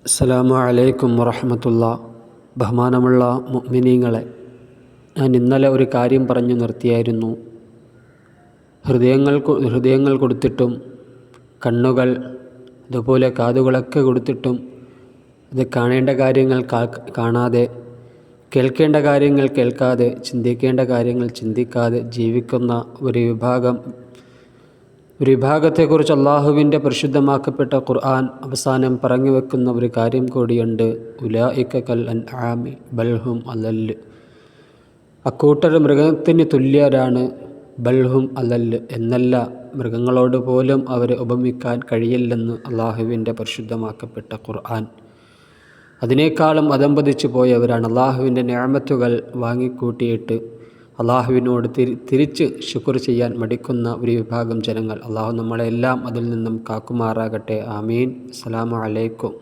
അസ്സലാമു അലൈക്കും വറഹ്മത്തുള്ളാ. ബഹുമാനമുള്ള മുഅ്മിനീങ്ങളെ, ഞാൻ ഇന്നലെ ഒരു കാര്യം പറഞ്ഞു നിർത്തിയായിരുന്നു. ഹൃദയങ്ങൾ കൊടുത്തിട്ടും കണ്ണുകൾ അതുപോലെ കാതുകളൊക്കെ കൊടുത്തിട്ടും ഇത് കാണേണ്ട കാര്യങ്ങൾ കാണാതെ, കേൾക്കേണ്ട കാര്യങ്ങൾ കേൾക്കാതെ, ചിന്തിക്കേണ്ട കാര്യങ്ങൾ ചിന്തിക്കാതെ ജീവിക്കുന്ന ഒരു വിഭാഗത്തെക്കുറിച്ച് അള്ളാഹുവിൻ്റെ പരിശുദ്ധമാക്കപ്പെട്ട ഖുർആൻ അവസാനം പറഞ്ഞു വെക്കുന്ന ഒരു കാര്യം കൂടിയുണ്ട്. ഉലൈക കൽ അൻആമി ബൽഹും അളൽ. അക്കൂട്ടർ മൃഗത്തിന് തുല്യരാണ്. ബൽഹും അളൽ എന്നല്ല, മൃഗങ്ങളോട് പോലും അവരെ ഉപമിക്കാൻ കഴിയില്ലെന്ന് അള്ളാഹുവിൻ്റെ പരിശുദ്ധമാക്കപ്പെട്ട ഖുർആൻ. അതിനേക്കാളും അതമ്പതിച്ചു പോയവരാണ് അള്ളാഹുവിൻ്റെ നിഅമത്തുകൾ വാങ്ങിക്കൂട്ടിയിട്ട് അള്ളാഹുവിനോട് തിരിച്ച് ശുക്ർ ചെയ്യാൻ മടിക്കുന്ന ഒരു വിഭാഗം ജനങ്ങൾ. അള്ളാഹു നമ്മളെല്ലാം അതിൽ നിന്നും കാക്കുമാറാകട്ടെ. ആമീൻ. അസ്സലാമു അലൈക്കും.